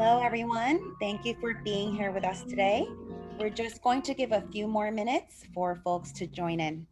Hello, everyone. Thank you for being here with us today. We're just going to give a few more minutes for folks to join in.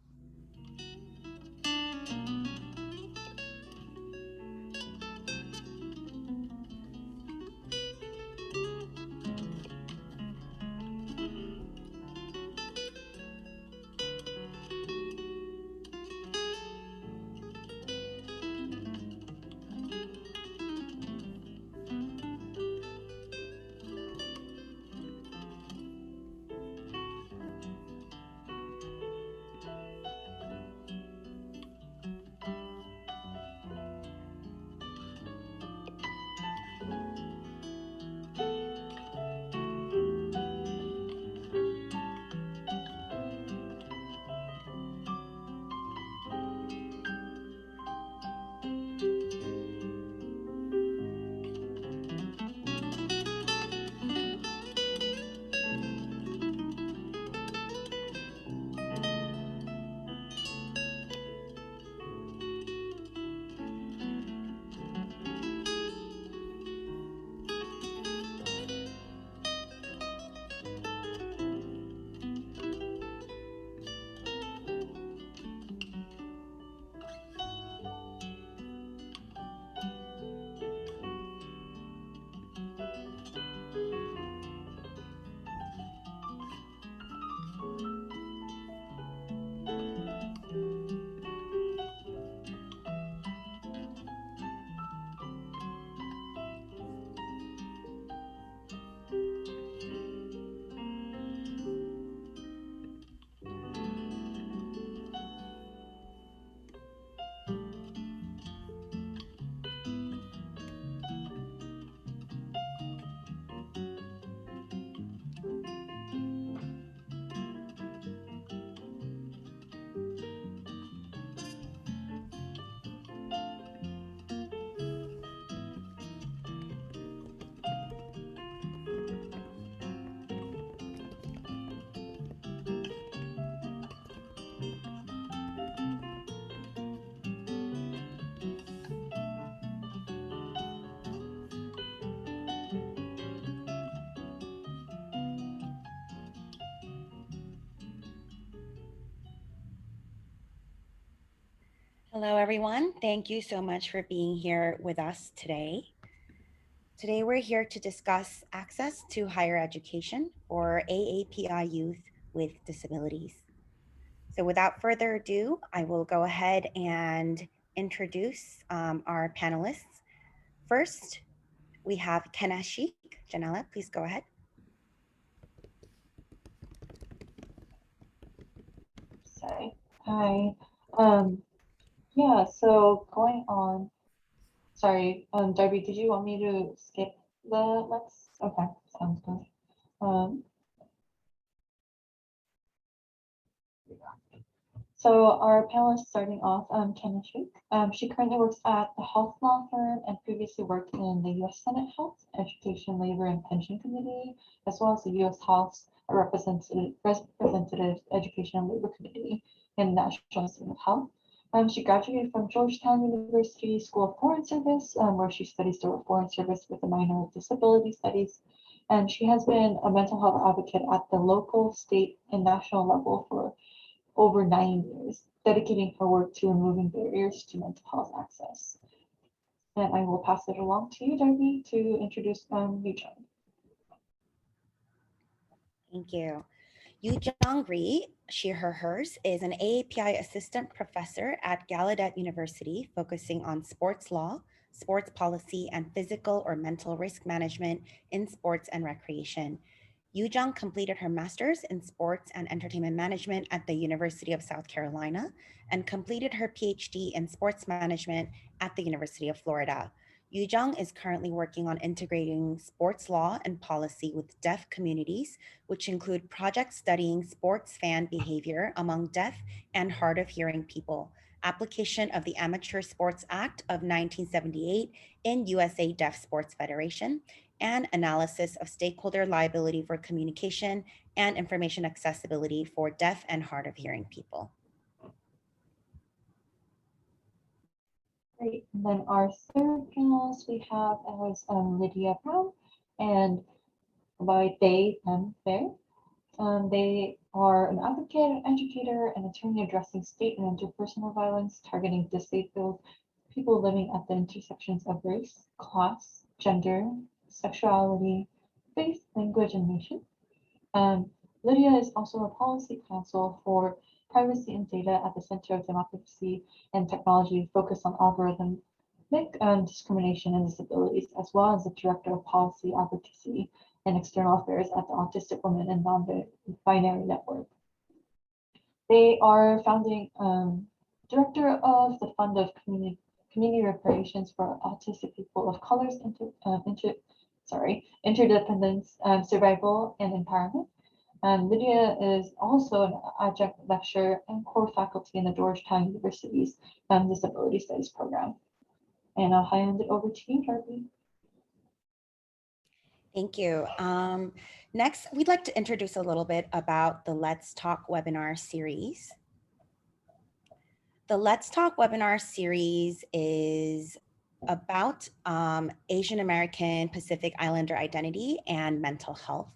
Hello, everyone. Thank you so much for being here with us today. Today, we're here to discuss access to higher education for AAPI youth with disabilities. So without further ado, I will go ahead and introduce our panelists. First, we have Kenna Sheikh. Janella, please go ahead. Sorry. Hi. Yeah, so going on, sorry, Darby, did you want me to skip okay, sounds good. So our panelist starting off, Kenna Sheikh. She currently works at the health law firm and previously worked in the U.S. Senate Health, Education, Labor, and Pension Committee, as well as the U.S. House Representative Education and Labor Committee in the National Institute of Health. She graduated from Georgetown University School of Foreign Service, where she studies the Foreign Service with a minor of Disability Studies. And she has been a mental health advocate at the local, state, and national level for over 9 years, dedicating her work to removing barriers to mental health access. And I will pass it along to you, Darby, to introduce Yu-Jung. Thank you. Yu-Jung Ri, she, her, hers, is an AAPI assistant professor at Gallaudet University, focusing on sports law, sports policy, and physical or mental risk management in sports and recreation. Yu-Jung completed her master's in sports and entertainment management at the University of South Carolina and completed her PhD in sports management at the University of Florida. Yu-Jung is currently working on integrating sports law and policy with deaf communities, which include projects studying sports fan behavior among deaf and hard of hearing people, application of the Amateur Sports Act of 1978 in USA Deaf Sports Federation, and analysis of stakeholder liability for communication and information accessibility for deaf and hard of hearing people. Great. And then our third panelist we have is Lydia Brown. And by they, them, their, they are an advocate, educator, and attorney addressing state and interpersonal violence targeting disabled people living at the intersections of race, class, gender, sexuality, faith, language, and nation. Lydia is also a policy counsel for privacy and data at the Center of Democracy and Technology, focused on algorithmic discrimination and disabilities, as well as the director of policy advocacy and external affairs at the Autistic Women and Non-Binary Network. They are founding director of the Fund of Community Reparations for Autistic People of Colors, Interdependence, Survival, and Empowerment. Lydia is also an adjunct lecturer and core faculty in the Georgetown University's Disability Studies program. And I'll hand it over to you, Darby. Thank you. Next, we'd like to introduce a little bit about the Let's Talk webinar series. The Let's Talk webinar series is about Asian American Pacific Islander identity and mental health.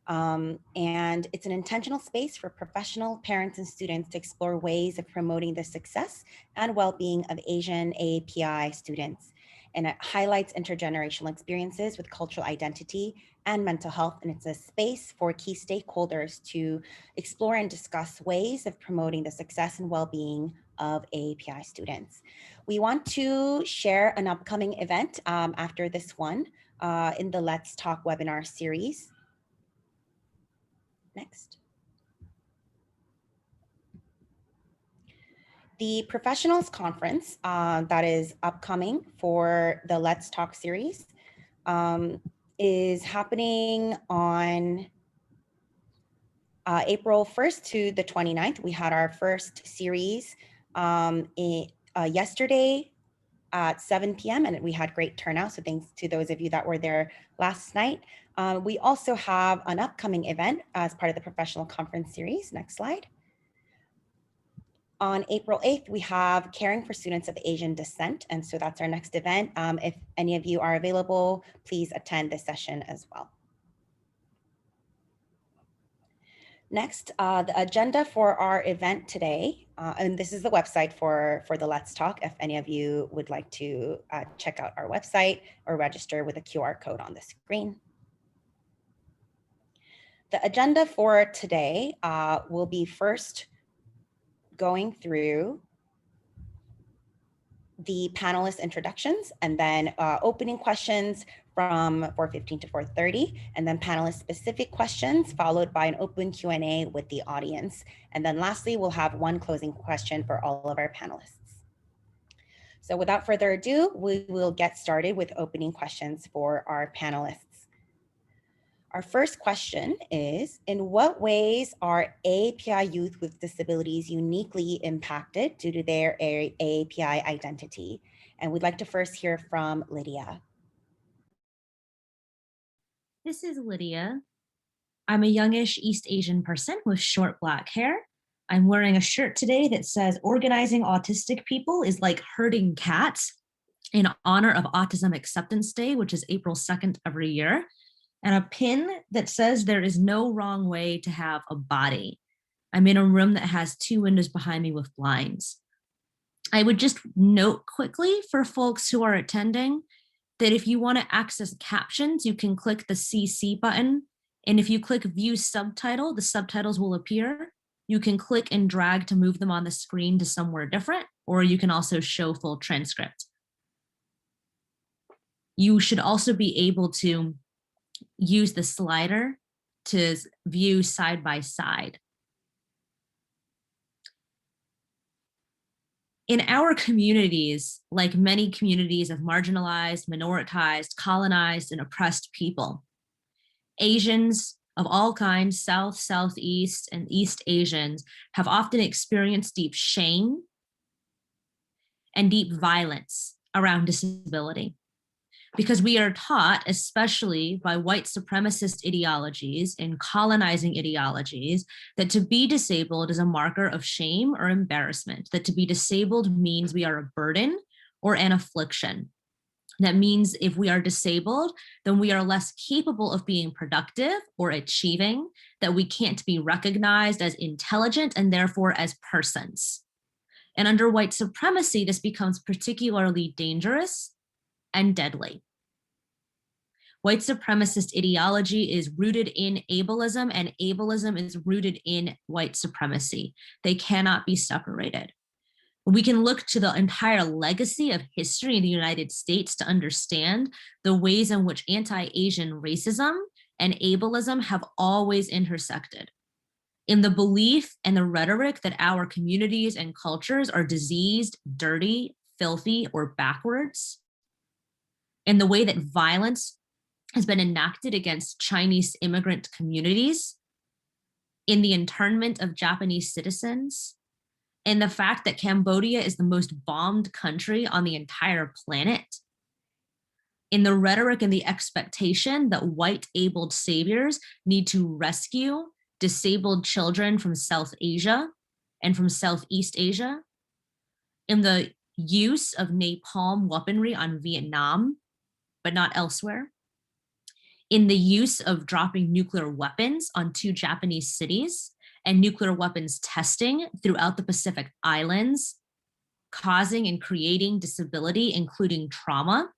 And it's an intentional space for professional parents and students to explore ways of promoting the success and well-being of Asian AAPI students. And it highlights intergenerational experiences with cultural identity and mental health. And it's a space for key stakeholders to explore and discuss ways of promoting the success and well-being of AAPI students. We want to share an upcoming event after this one in the Let's Talk webinar series. Next. The Professionals Conference that is upcoming for the Let's Talk series is happening on April 1st to the 29th. We had our first series yesterday at 7 p.m. and we had great turnout. So thanks to those of you that were there last night. We also have an upcoming event as part of the Professional Conference series. Next slide. On April 8th, we have Caring for Students of Asian Descent. And so that's our next event. If any of you are available, please attend this session as well. Next, the agenda for our event today, and this is the website for the Let's Talk, if any of you would like to check out our website or register with a QR code on the screen. The agenda for today will be first going through the panelist introductions and then opening questions from 4:15 to 4:30, and then panelist specific questions followed by an open Q&A with the audience. And then lastly, we'll have one closing question for all of our panelists. So without further ado, we will get started with opening questions for our panelists. Our first question is, in what ways are AAPI youth with disabilities uniquely impacted due to their AAPI identity? And we'd like to first hear from Lydia. This is Lydia. I'm a youngish East Asian person with short black hair. I'm wearing a shirt today that says organizing autistic people is like herding cats in honor of Autism Acceptance Day, which is April 2nd every year, and a pin that says there is no wrong way to have a body. I'm in a room that has 2 windows behind me with blinds. I would just note quickly for folks who are attending that if you want to access captions, you can click the CC button. And if you click view subtitle, the subtitles will appear. You can click and drag to move them on the screen to somewhere different, or you can also show full transcript. You should also be able to use the slider to view side by side. In our communities, like many communities of marginalized, minoritized, colonized, and oppressed people, Asians of all kinds, South, Southeast, and East Asians, have often experienced deep shame and deep violence around disability. Because we are taught, especially by white supremacist ideologies and colonizing ideologies, that to be disabled is a marker of shame or embarrassment, that to be disabled means we are a burden or an affliction. That means if we are disabled, then we are less capable of being productive or achieving, that we can't be recognized as intelligent and therefore as persons. And under white supremacy, this becomes particularly dangerous and deadly. White supremacist ideology is rooted in ableism, and ableism is rooted in white supremacy. They cannot be separated. We can look to the entire legacy of history in the United States to understand the ways in which anti-Asian racism and ableism have always intersected. In the belief and the rhetoric that our communities and cultures are diseased, dirty, filthy, or backwards. In the way that violence has been enacted against Chinese immigrant communities, in the internment of Japanese citizens, and the fact that Cambodia is the most bombed country on the entire planet, in the rhetoric and the expectation that white abled saviors need to rescue disabled children from South Asia and from Southeast Asia, in the use of napalm weaponry on Vietnam, but not elsewhere, in the use of dropping nuclear weapons on 2 Japanese cities and nuclear weapons testing throughout the Pacific Islands, causing and creating disability, including trauma,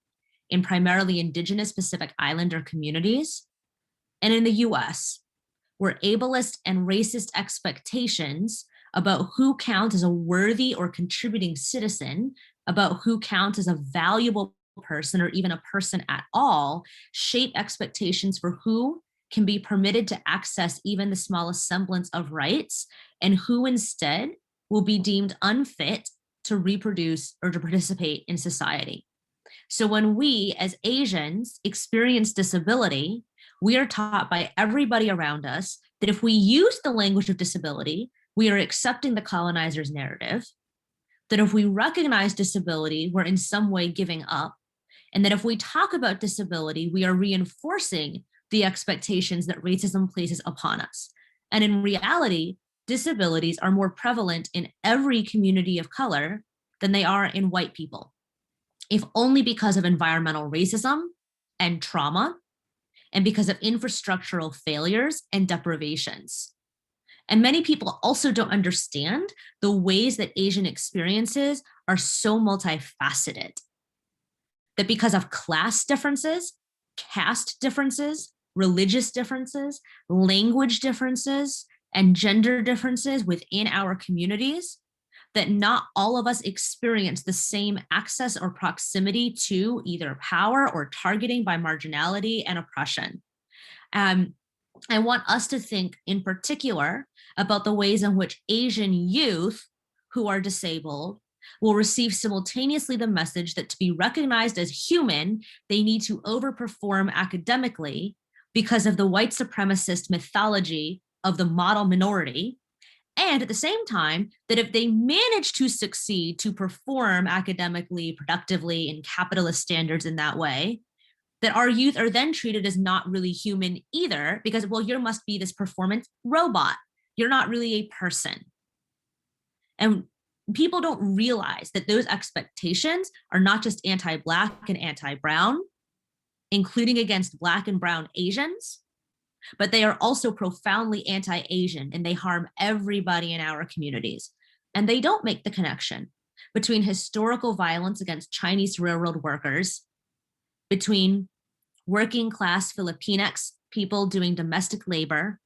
in primarily Indigenous Pacific Islander communities, and in the US, where ableist and racist expectations about who counts as a worthy or contributing citizen, about who counts as a valuable person or even a person at all, shape expectations for who can be permitted to access even the smallest semblance of rights, and who instead will be deemed unfit to reproduce or to participate in society. So when we as Asians experience disability, we are taught by everybody around us that if we use the language of disability, we are accepting the colonizer's narrative, that if we recognize disability, we're in some way giving up, and that if we talk about disability, we are reinforcing the expectations that racism places upon us. And in reality, disabilities are more prevalent in every community of color than they are in white people, if only because of environmental racism and trauma, and because of infrastructural failures and deprivations. And many people also don't understand the ways that Asian experiences are so multifaceted. That because of class differences, caste differences, religious differences, language differences, and gender differences within our communities, that not all of us experience the same access or proximity to either power or targeting by marginality and oppression. I want us to think in particular about the ways in which Asian youth who are disabled will receive simultaneously the message that to be recognized as human, they need to overperform academically because of the white supremacist mythology of the model minority. And at the same time, that if they manage to succeed to perform academically, productively, in capitalist standards in that way, that our youth are then treated as not really human either, because, well, you must be this performance robot. You're not really a person. And people don't realize that those expectations are not just anti-Black and anti-Brown, including against Black and Brown Asians, but they are also profoundly anti-Asian, and they harm everybody in our communities. And they don't make the connection between historical violence against Chinese railroad workers, between working class Filipinx people doing domestic labor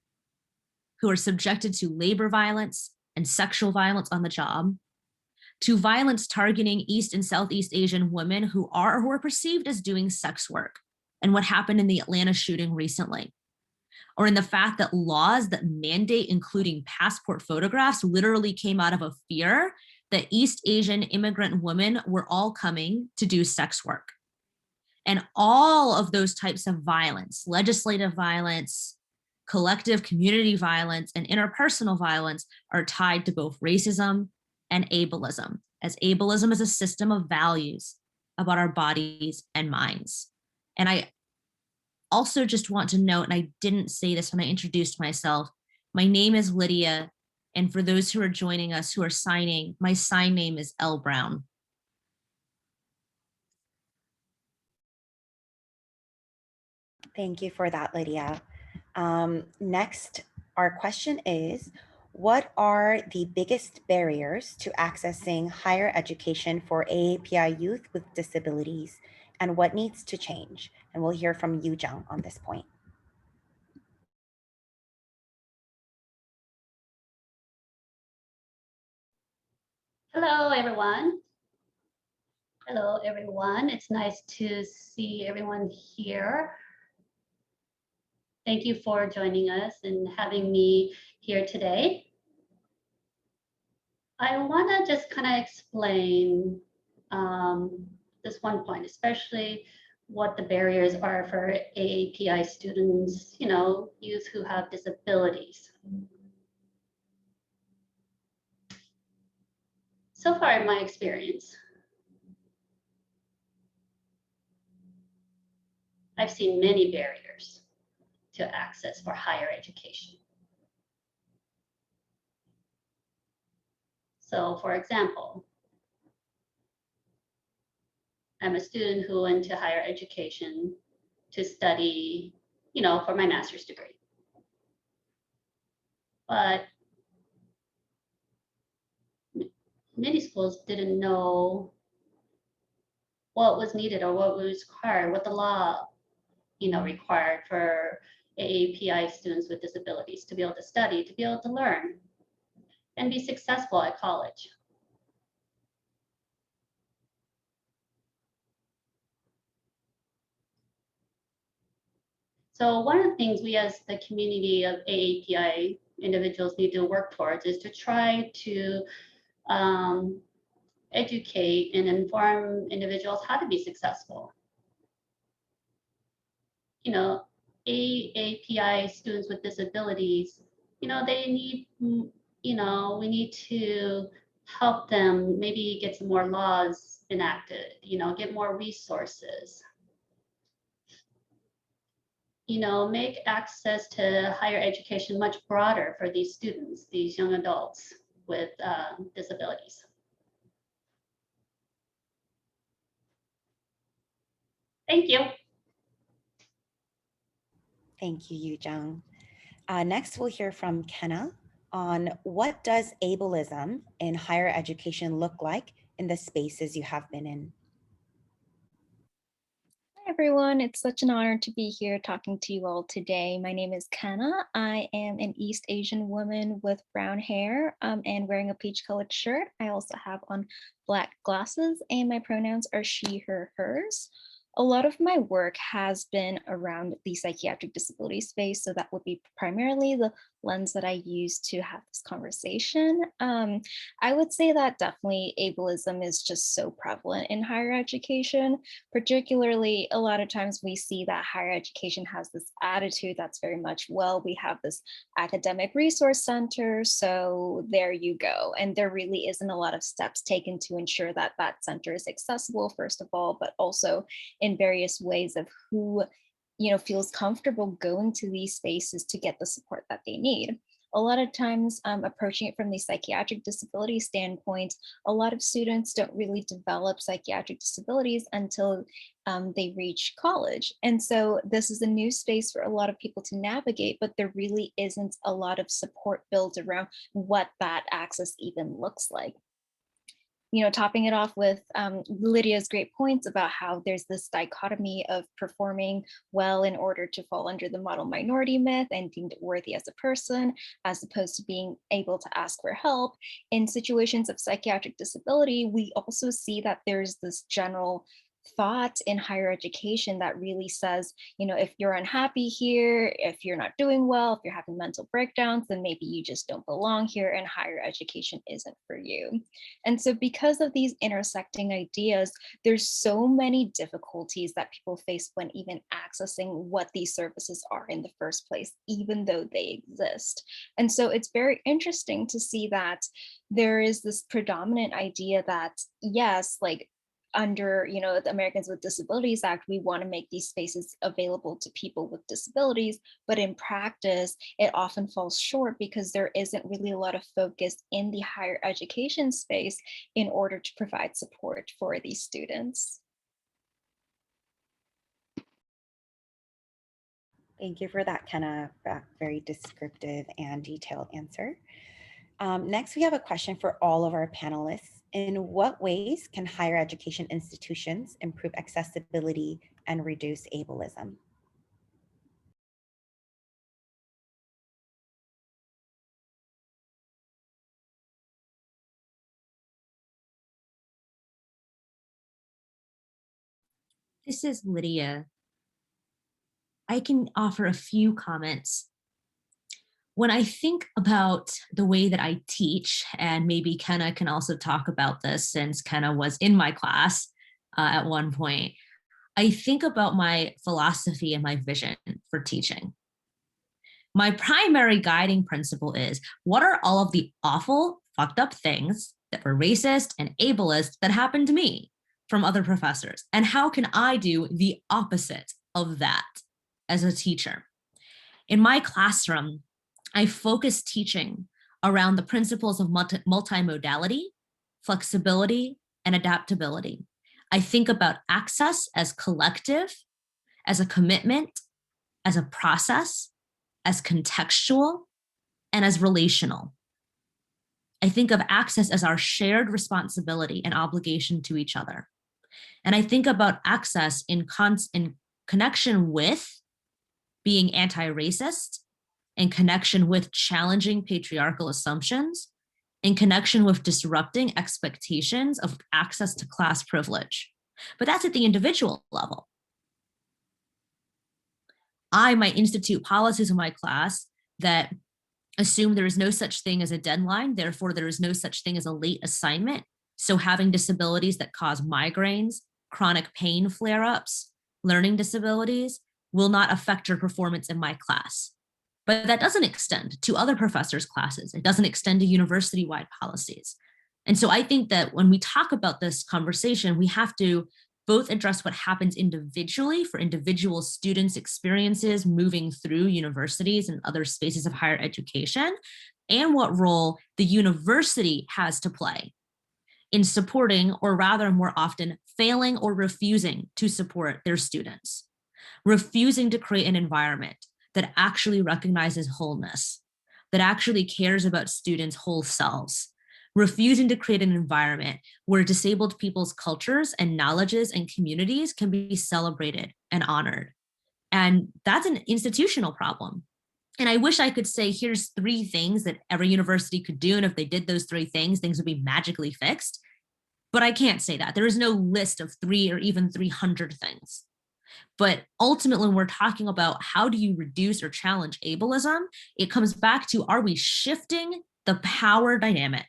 who are subjected to labor violence and sexual violence on the job, to violence targeting East and Southeast Asian women who are perceived as doing sex work, and what happened in the Atlanta shooting recently, or in the fact that laws that mandate including passport photographs literally came out of a fear that East Asian immigrant women were all coming to do sex work. And all of those types of violence, legislative violence, collective community violence, and interpersonal violence are tied to both racism and ableism, as ableism is a system of values about our bodies and minds. And I also just want to note, and I didn't say this when I introduced myself, my name is Lydia, and for those who are joining us who are signing, my sign name is L. Brown. Thank you for that, Lydia. Next, our question is, what are the biggest barriers to accessing higher education for AAPI youth with disabilities, and what needs to change? And we'll hear from Yu Jung on this point. Hello, everyone. Hello, everyone. It's nice to see everyone here. Thank you for joining us and having me here today. I want to just kind of explain this one point, especially what the barriers are for AAPI students, youth who have disabilities. So far in my experience, I've seen many barriers to access for higher education. So for example, I'm a student who went to higher education to study, for my master's degree. But many schools didn't know what was needed or what was required, what the law, required for AAPI students with disabilities to be able to study, to be able to learn, and be successful at college. So one of the things we as the community of AAPI individuals need to work towards is to try to educate and inform individuals how to be successful. AAPI students with disabilities, they need, we need to help them maybe get some more laws enacted, get more resources, make access to higher education much broader for these students, these young adults with disabilities. Thank you. Thank you, Yu Jung. Next, we'll hear from Kenna on what does ableism in higher education look like in the spaces you have been in? Hi everyone, it's such an honor to be here talking to you all today. My name is Kenna. I am an East Asian woman with brown hair and wearing a peach colored shirt. I also have on black glasses and my pronouns are she, her, hers. A lot of my work has been around the psychiatric disability space, so that would be primarily the lens that I use to have this conversation. I would say that definitely ableism is just so prevalent in higher education. Particularly, a lot of times we see that higher education has this attitude that's very much, well, we have this academic resource center, so there you go. And there really isn't a lot of steps taken to ensure that that center is accessible, first of all, but also in various ways of who feels comfortable going to these spaces to get the support that they need. A lot of times approaching it from the psychiatric disability standpoint, a lot of students don't really develop psychiatric disabilities until they reach college. And so this is a new space for a lot of people to navigate, but there really isn't a lot of support built around what that access even looks like. Topping it off with Lydia's great points about how there's this dichotomy of performing well in order to fall under the model minority myth and deemed worthy as a person, as opposed to being able to ask for help. In situations of psychiatric disability, we also see that there's this general thought in higher education that really says, if you're unhappy here, if you're not doing well, if you're having mental breakdowns, then maybe you just don't belong here and higher education isn't for you. And so because of these intersecting ideas, there's so many difficulties that people face when even accessing what these services are in the first place, even though they exist. And so it's very interesting to see that there is this predominant idea that, yes, like under the Americans with Disabilities Act, we want to make these spaces available to people with disabilities, but in practice it often falls short because there isn't really a lot of focus in the higher education space in order to provide support for these students. Thank you for that, Kenna. Very descriptive and detailed answer. Next, we have a question for all of our panelists. In what ways can higher education institutions improve accessibility and reduce ableism? This is Lydia. I can offer a few comments. When I think about the way that I teach, and maybe Kenna can also talk about this since Kenna was in my class at one point, I think about my philosophy and my vision for teaching. My primary guiding principle is, what are all of the awful, fucked up things that were racist and ableist that happened to me from other professors? And how can I do the opposite of that as a teacher? In my classroom, I focus teaching around the principles of multimodality, flexibility, and adaptability. I think about access as collective, as a commitment, as a process, as contextual, and as relational. I think of access as our shared responsibility and obligation to each other. And I think about access in connection with being anti-racist, in connection with challenging patriarchal assumptions, in connection with disrupting expectations of access to class privilege. But that's at the individual level. I might institute policies in my class that assume there is no such thing as a deadline, therefore there is no such thing as a late assignment. So having disabilities that cause migraines, chronic pain flare-ups, learning disabilities will not affect your performance in my class. But that doesn't extend to other professors' classes. It doesn't extend to university-wide policies. And so I think that when we talk about this conversation, we have to both address what happens individually for individual students' experiences moving through universities and other spaces of higher education, and what role the university has to play in supporting, or rather more often failing or refusing to support their students, refusing to create an environment that actually recognizes wholeness, that actually cares about students' whole selves, refusing to create an environment where disabled people's cultures and knowledges and communities can be celebrated and honored. And that's an institutional problem. And I wish I could say, here's 3 things that every university could do. And if they did those 3 things, things would be magically fixed. But I can't say that. There is no list of 3 or even 300 things. But ultimately, when we're talking about how do you reduce or challenge ableism, it comes back to, are we shifting the power dynamic?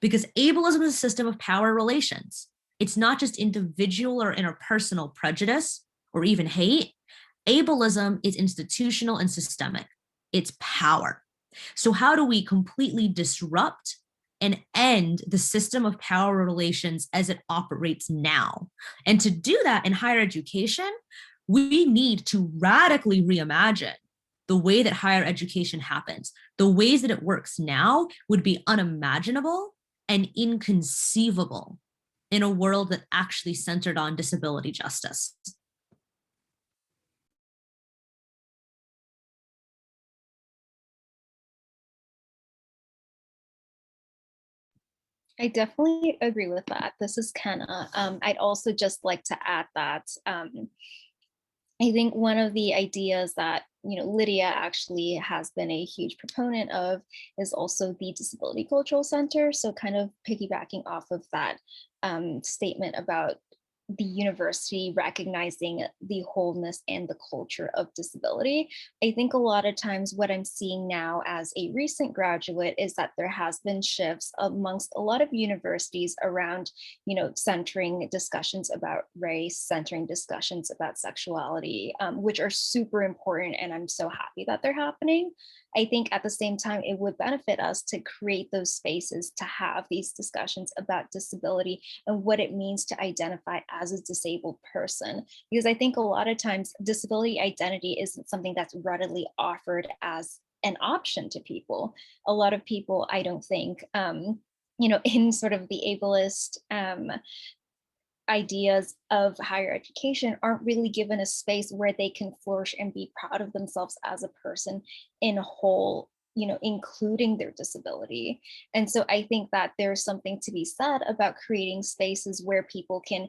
Because ableism is a system of power relations. It's not just individual or interpersonal prejudice or even hate. Ableism is institutional and systemic. It's power. So how do we completely disrupt and end the system of power relations as it operates now? And to do that in higher education, we need to radically reimagine the way that higher education happens. The ways that it works now would be unimaginable and inconceivable in a world that actually centered on disability justice. I definitely agree with that. This is Kenna. I'd also just like to add that I think one of the ideas that Lydia actually has been a huge proponent of is also the Disability Cultural Center. So kind of piggybacking off of that statement about the university recognizing the wholeness and the culture of disability. I think a lot of times what I'm seeing now as a recent graduate is that there has been shifts amongst a lot of universities around, centering discussions about race, centering discussions about sexuality, which are super important. And I'm so happy that they're happening. I think at the same time, it would benefit us to create those spaces to have these discussions about disability and what it means to identify as a disabled person. Because I think a lot of times disability identity isn't something that's readily offered as an option to people. A lot of people, I don't think, in sort of the ableist ideas of higher education aren't really given a space where they can flourish and be proud of themselves as a person in a whole, including their disability. And so I think that there's something to be said about creating spaces where people can,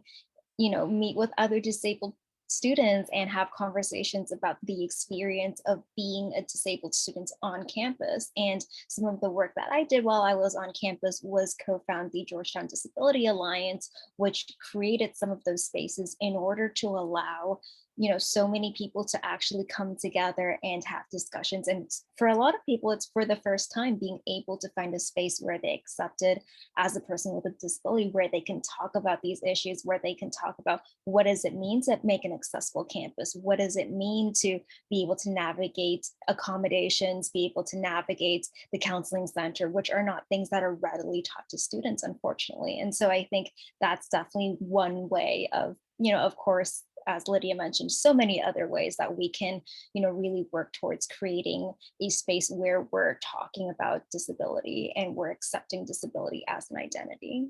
meet with other disabled students and have conversations about the experience of being a disabled student on campus. And some of the work that I did while I was on campus was co-found the Georgetown Disability Alliance, which created some of those spaces in order to allow so many people to actually come together and have discussions. And for a lot of people, it's for the first time being able to find a space where they accepted as a person with a disability, where they can talk about these issues, where they can talk about what does it mean to make an accessible campus? What does it mean to be able to navigate accommodations, be able to navigate the counseling center, which are not things that are readily taught to students, unfortunately. And so I think that's definitely one way of, of course, as Lydia mentioned, so many other ways that we can, really work towards creating a space where we're talking about disability and we're accepting disability as an identity.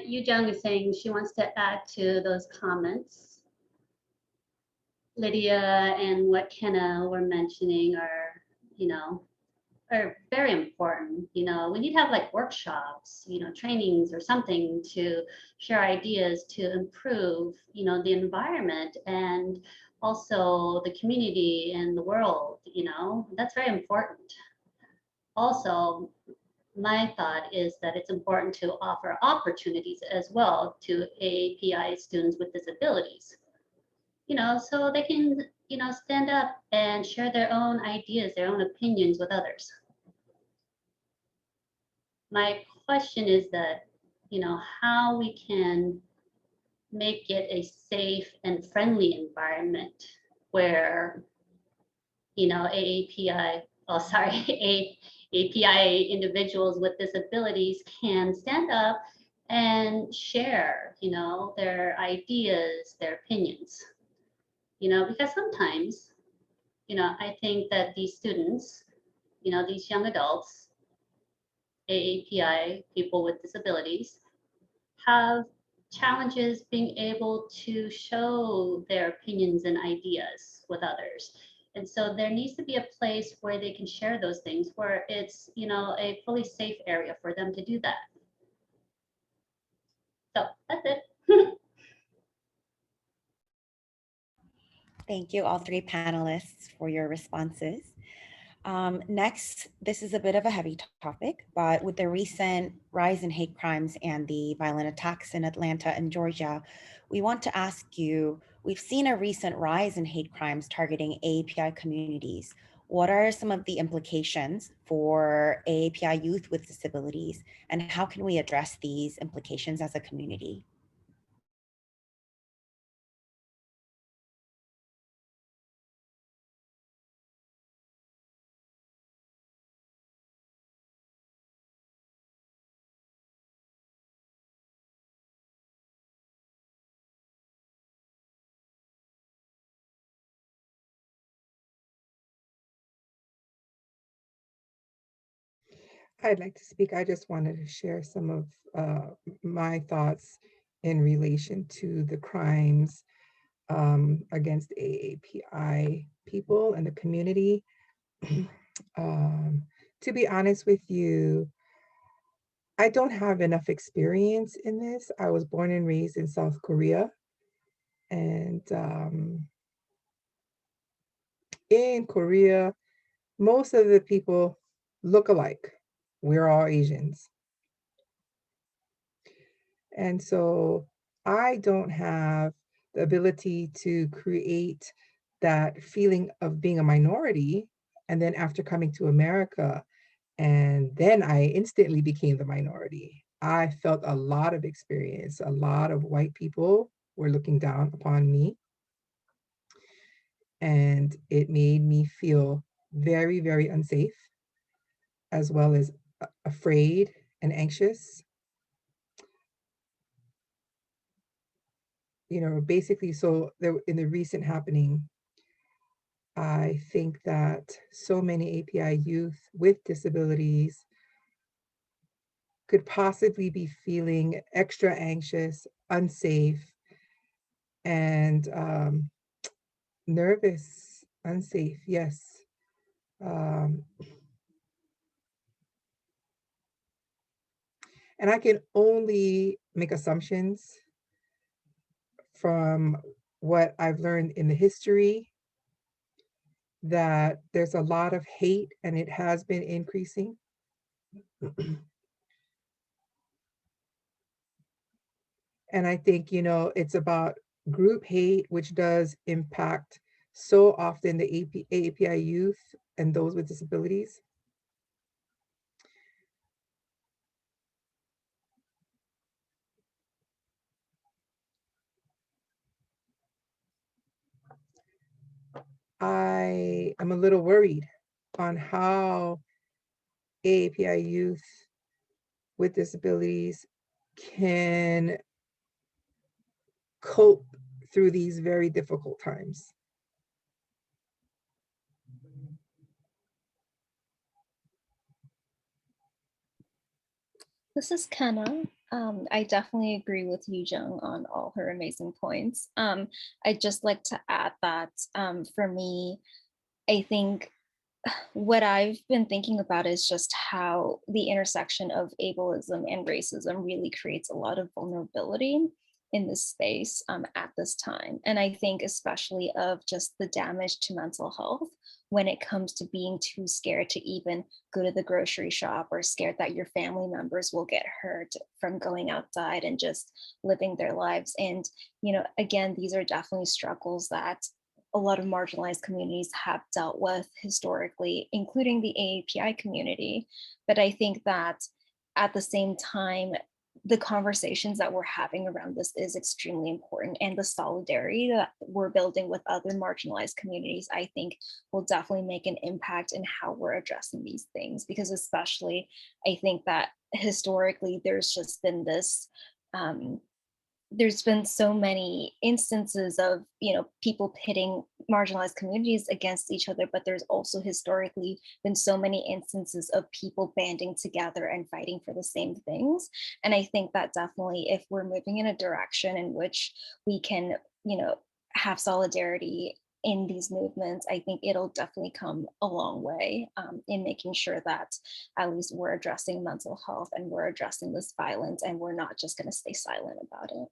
Yu Jung is saying she wants to add to those comments. Lydia and what Kenna were mentioning are, are very important. We need to have like workshops, trainings or something to share ideas to improve, the environment and also the community and the world, that's very important. Also, my thought is that it's important to offer opportunities as well to AAPI students with disabilities, so they can, stand up and share their own ideas, their own opinions with others. My question is that, how we can make it a safe and friendly environment where, AAPI, oh, sorry, API individuals with disabilities can stand up and share, their ideas, their opinions, because sometimes, I think that these students, these young adults, AAPI people with disabilities, have challenges being able to show their opinions and ideas with others. And so there needs to be a place where they can share those things, where it's, a fully safe area for them to do that. So that's it. Thank you, all three panelists, for your responses. Next, this is a bit of a heavy topic, but with the recent rise in hate crimes and the violent attacks in Atlanta and Georgia, we want to ask you, we've seen a recent rise in hate crimes targeting AAPI communities. What are some of the implications for AAPI youth with disabilities, and how can we address these implications as a community? I'd like to speak. I just wanted to share some of my thoughts in relation to the crimes against AAPI people and the community. To be honest with you, I don't have enough experience in this. I was born and raised in South Korea. And in Korea, most of the people look alike. We're all Asians. And so I don't have the ability to create that feeling of being a minority. And then after coming to America, and then I instantly became the minority. I felt a lot of experience. A lot of white people were looking down upon me. And it made me feel very, very unsafe, as well as afraid and anxious. Basically, so there in the recent happening I think that so many API youth with disabilities could possibly be feeling extra anxious, unsafe, and nervous, unsafe, yes. Um, and I can only make assumptions from what I've learned in the history that there's a lot of hate and it has been increasing. And I think, you know, it's about group hate, which does impact so often the AAPI youth and those with disabilities. I am a little worried on how AAPI youth with disabilities can cope through these very difficult times. This is Kenna. I definitely agree with Yu Jung on all her amazing points. I'd just like to add that for me, I think what I've been thinking about is just how the intersection of ableism and racism really creates a lot of vulnerability in this space at this time. And I think especially of just the damage to mental health when it comes to being too scared to even go to the grocery shop, or scared that your family members will get hurt from going outside and just living their lives. And, you know, again, these are definitely struggles that a lot of marginalized communities have dealt with historically, including the AAPI community. But I think that at the same time, the conversations that we're having around this is extremely important, and the solidarity that we're building with other marginalized communities, I think, will definitely make an impact in how we're addressing these things. Because especially, I think that historically there's just been this there's been so many instances of, you know, people pitting marginalized communities against each other, but there's also historically been so many instances of people banding together and fighting for the same things. And I think that definitely, if we're moving in a direction in which we can, you know, have solidarity in these movements, I think it'll definitely come a long way in making sure that at least we're addressing mental health and we're addressing this violence, and we're not just going to stay silent about it.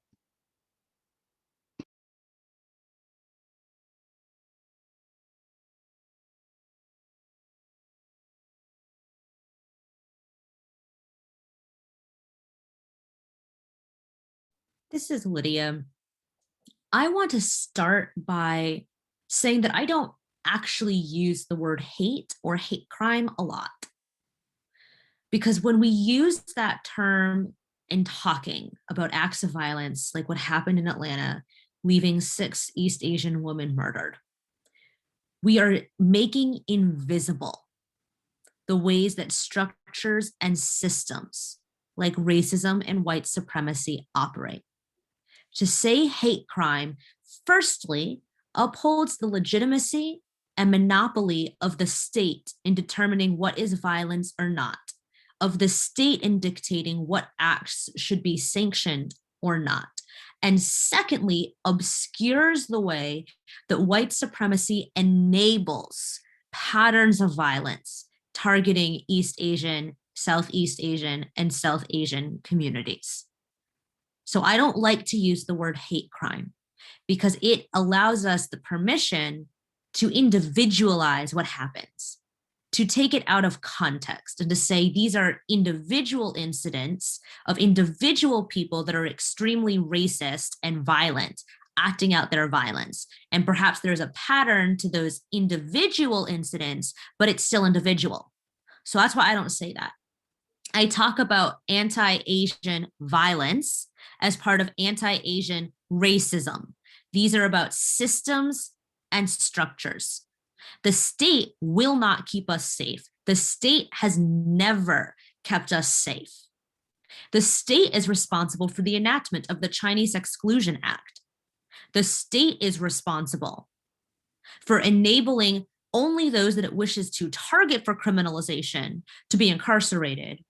This is Lydia. I want to start by saying that I don't actually use the word hate or hate crime a lot. Because when we use that term in talking about acts of violence, like what happened in Atlanta, leaving 6 East Asian women murdered, we are making invisible the ways that structures and systems like racism and white supremacy operate. To say hate crime, firstly, upholds the legitimacy and monopoly of the state in determining what is violence or not, of the state in dictating what acts should be sanctioned or not. And secondly, obscures the way that white supremacy enables patterns of violence targeting East Asian, Southeast Asian, and South Asian communities. So I don't like to use the word hate crime because it allows us the permission to individualize what happens, to take it out of context and to say these are individual incidents of individual people that are extremely racist and violent, acting out their violence. And perhaps there's a pattern to those individual incidents, but it's still individual. So that's why I don't say that. I talk about anti-Asian violence as part of anti-Asian racism. These are about systems and structures. The state will not keep us safe. The state has never kept us safe. The state is responsible for the enactment of the Chinese Exclusion Act. The state is responsible for enabling only those that it wishes to target for criminalization to be incarcerated,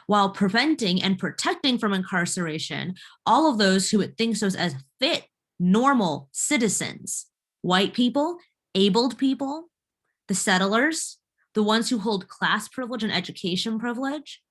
while preventing and protecting from incarceration all of those who it thinks of as fit, normal citizens, white people, abled people, the settlers, the ones who hold class privilege and education privilege.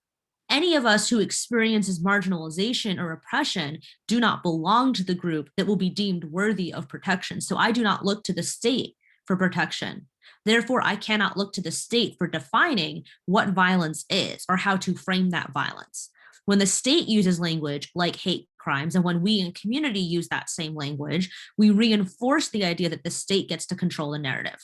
Any of us who experiences marginalization or oppression do not belong to the group that will be deemed worthy of protection. So I do not look to the state for protection. Therefore, I cannot look to the state for defining what violence is or how to frame that violence. When the state uses language like hate crimes, and when we in community use that same language, we reinforce the idea that the state gets to control the narrative,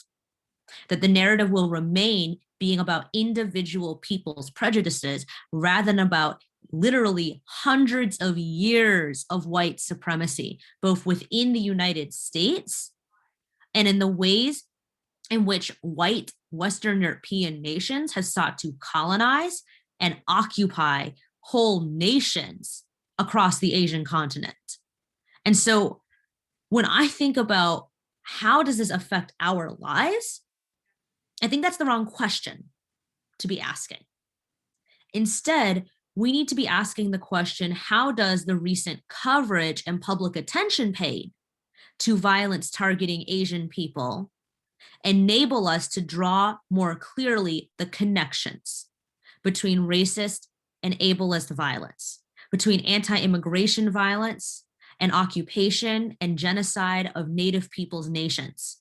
that the narrative will remain being about individual people's prejudices rather than about literally hundreds of years of white supremacy, both within the United States and in the ways in which white Western European nations have sought to colonize and occupy whole nations across the Asian continent. And so when I think about how does this affect our lives, I think that's the wrong question to be asking. Instead, we need to be asking the question, how does the recent coverage and public attention paid to violence targeting Asian people enable us to draw more clearly the connections between racist and ableist violence, between anti-immigration violence and occupation and genocide of Native peoples' nations?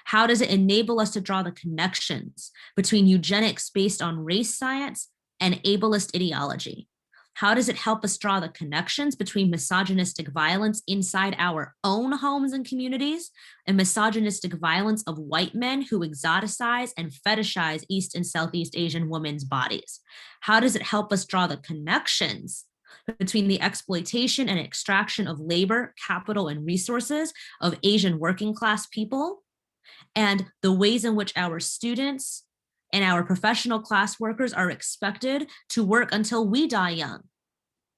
How does it enable us to draw the connections between eugenics based on race science and ableist ideology? How does it help us draw the connections between misogynistic violence inside our own homes and communities and misogynistic violence of white men who exoticize and fetishize East and Southeast Asian women's bodies? How does it help us draw the connections between the exploitation and extraction of labor, capital, and resources of Asian working class people and the ways in which our students and our professional class workers are expected to work until we die young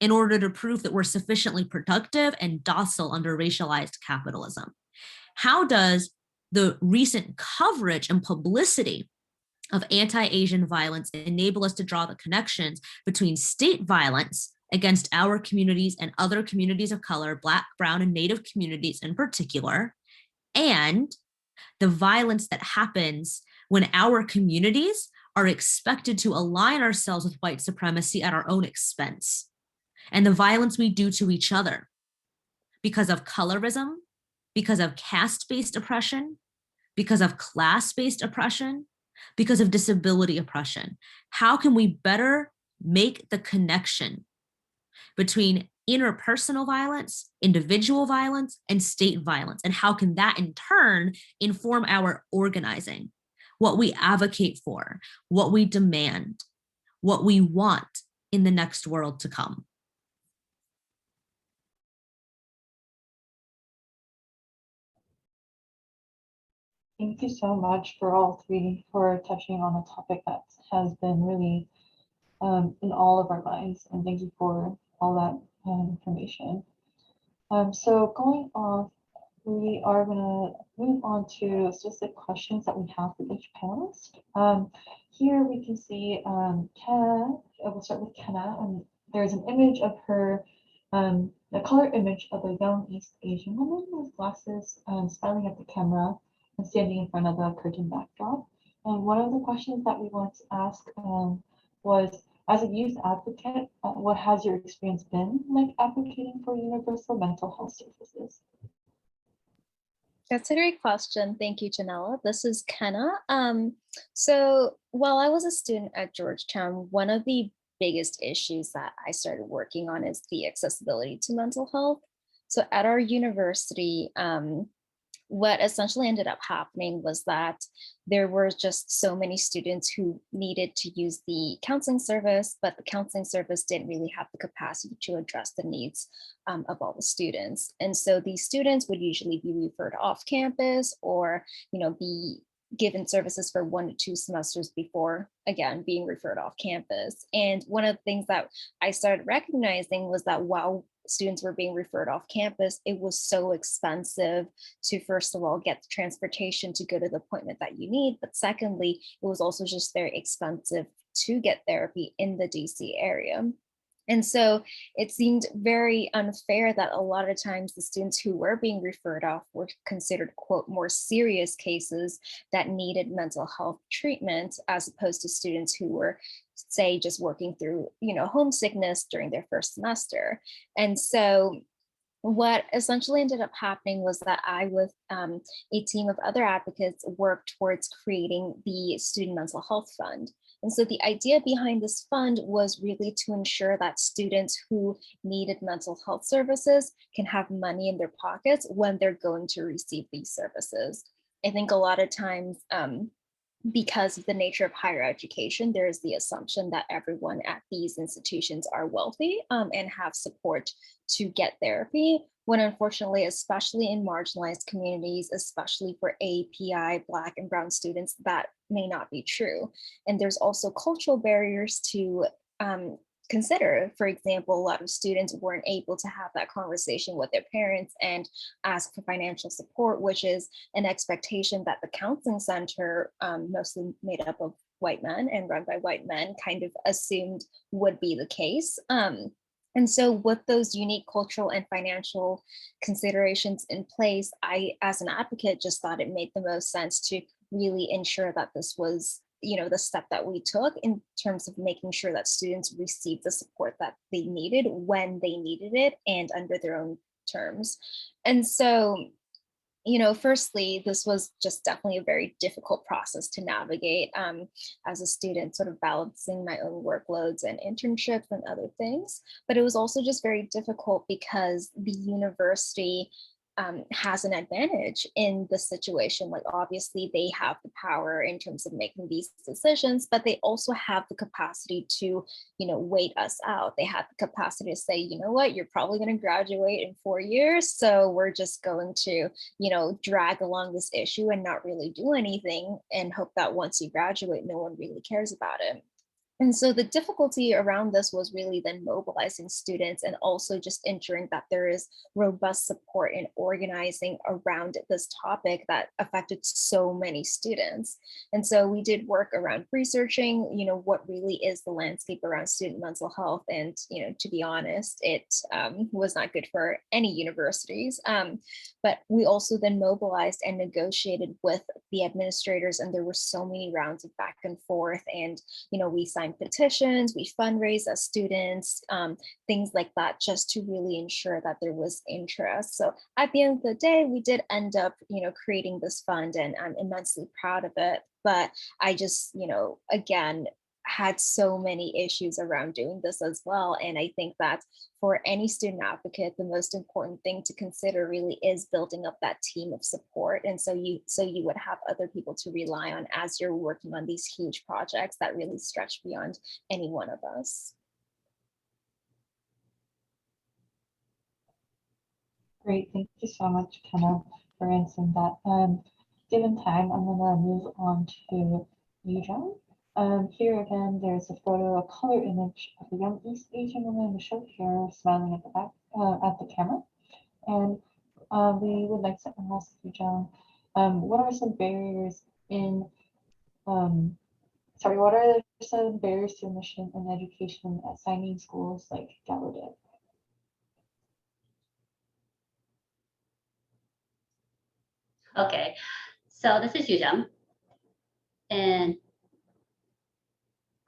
in order to prove that we're sufficiently productive and docile under racialized capitalism? How does the recent coverage and publicity of anti-Asian violence enable us to draw the connections between state violence against our communities and other communities of color, Black, Brown, and Native communities in particular, and the violence that happens when our communities are expected to align ourselves with white supremacy at our own expense, and the violence we do to each other because of colorism, because of caste-based oppression, because of class-based oppression, because of disability oppression? How can we better make the connection between interpersonal violence, individual violence, and state violence? And how can that in turn inform our organizing, what we advocate for, what we demand, what we want in the next world to come? Thank you so much for all three for touching on a topic that has been really in all of our minds, and thank you for all that information. So going off, we are gonna move on to specific questions that we have for each panelist. Here we can see Kenna. We'll start with Kenna, and there's an image of her, the color image of a young East Asian woman with glasses, smiling at the camera and standing in front of a curtain backdrop. And one of the questions that we wanted to ask was, as a youth advocate, what has your experience been like advocating for universal mental health services? That's a great question. Thank you, Janella. This is Kenna. So while I was a student at Georgetown, one of the biggest issues that I started working on is the accessibility to mental health. So at our university, what essentially ended up happening was that there were just so many students who needed to use the counseling service, but the counseling service didn't really have the capacity to address the needs of all the students. And so these students would usually be referred off campus or, be given services for 1 to 2 semesters before, again, being referred off campus. And one of the things that I started recognizing was that while students were being referred off campus, it was so expensive to, first of all, get the transportation to go to the appointment that you need. But secondly, it was also just very expensive to get therapy in the DC area. And so it seemed very unfair that a lot of times the students who were being referred off were considered, quote, more serious cases that needed mental health treatment, as opposed to students who were, say, just working through, homesickness during their first semester. And so what essentially ended up happening was that I, with a team of other advocates, worked towards creating the Student Mental Health Fund. And so the idea behind this fund was really to ensure that students who needed mental health services can have money in their pockets when they're going to receive these services. I think a lot of times, because of the nature of higher education, there is the assumption that everyone at these institutions are wealthy and have support to get therapy, when unfortunately, especially in marginalized communities, especially for API, Black and Brown students, that may not be true. And there's also cultural barriers to consider. For example, a lot of students weren't able to have that conversation with their parents and ask for financial support, which is an expectation that the counseling center, mostly made up of white men and run by white men, kind of assumed would be the case. And so with those unique cultural and financial considerations in place, I, as an advocate, just thought it made the most sense to really ensure that this was, the step that we took in terms of making sure that students received the support that they needed when they needed it and under their own terms. And so, firstly, this was just definitely a very difficult process to navigate as a student, sort of balancing my own workloads and internships and other things. But it was also just very difficult because the university has an advantage in the situation. Like, obviously, they have the power in terms of making these decisions, but they also have the capacity to, wait us out. They have the capacity to say, you know what, you're probably going to graduate in 4 years, so we're just going to, drag along this issue and not really do anything and hope that once you graduate, no one really cares about it. And so the difficulty around this was really then mobilizing students and also just ensuring that there is robust support in organizing around this topic that affected so many students. And so we did work around researching, what really is the landscape around student mental health. And, to be honest, it was not good for any universities. But we also then mobilized and negotiated with the administrators, and there were so many rounds of back and forth. And we signed petitions, we fundraised as students, things like that, just to really ensure that there was interest. So at the end of the day, we did end up, creating this fund, and I'm immensely proud of it. But I just, again, had so many issues around doing this as well. And I think that for any student advocate, the most important thing to consider really is building up that team of support. And so you would have other people to rely on as you're working on these huge projects that really stretch beyond any one of us. Great, thank you so much, Kenna, for answering that. Given time, I'm gonna move on to Yujong. Here again, there's a photo, a color image of a young East Asian woman with short hair smiling at the back, at the camera. And we would like to ask Yujong, what are some barriers in, what are some barriers to admission and education at signing schools like Gallaudet? Okay, so this is Yujam, and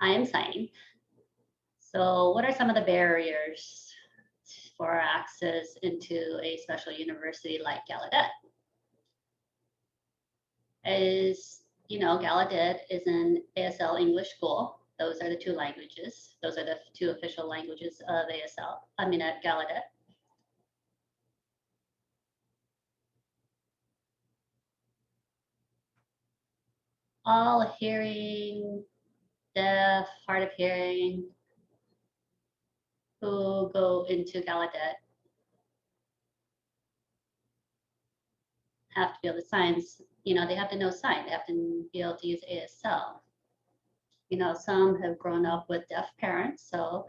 I am signing. So what are some of the barriers for access into a special university like Gallaudet? Gallaudet is an ASL English school. Those are the two languages. Those are the two official languages of at Gallaudet. All hearing, deaf, hard of hearing who go into Gallaudet have to be able to sign, they have to know sign, they have to be able to use ASL. Some have grown up with deaf parents, so,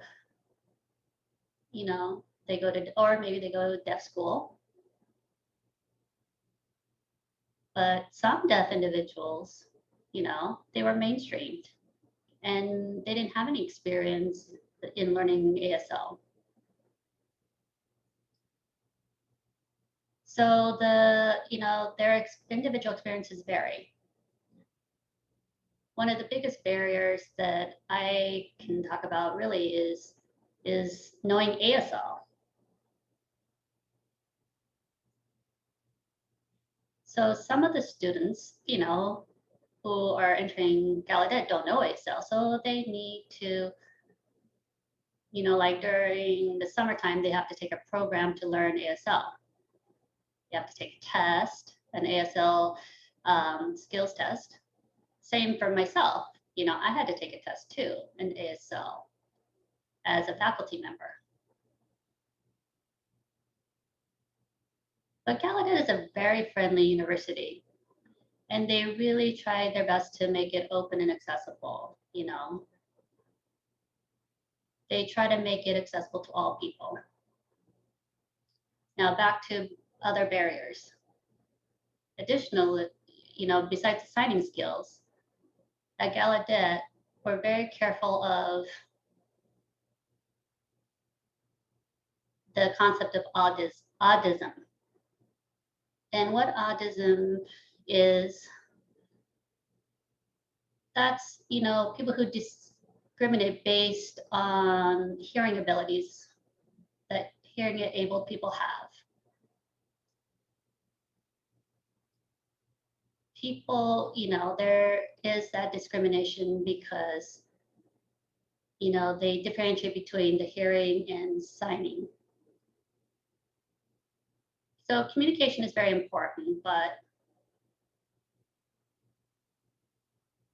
They go to, or maybe they go to deaf school. But some deaf individuals, they were mainstreamed and they didn't have any experience in learning ASL. So their individual experiences vary. One of the biggest barriers that I can talk about really is knowing ASL. So some of the students, who are entering Gallaudet don't know ASL, so they need to, like during the summertime, they have to take a program to learn ASL. You have to take a test, an ASL skills test. Same for myself. I had to take a test too, an ASL, as a faculty member. But Gallaudet is a very friendly university, and they really try their best to make it open and accessible. They try to make it accessible to all people. Now back to other barriers. Additionally, besides the signing skills, at Gallaudet, we're very careful of the concept of autism. And what autism is, that's, people who discriminate based on hearing abilities that hearing able people have. People, there is that discrimination because, they differentiate between the hearing and signing. So communication is very important, but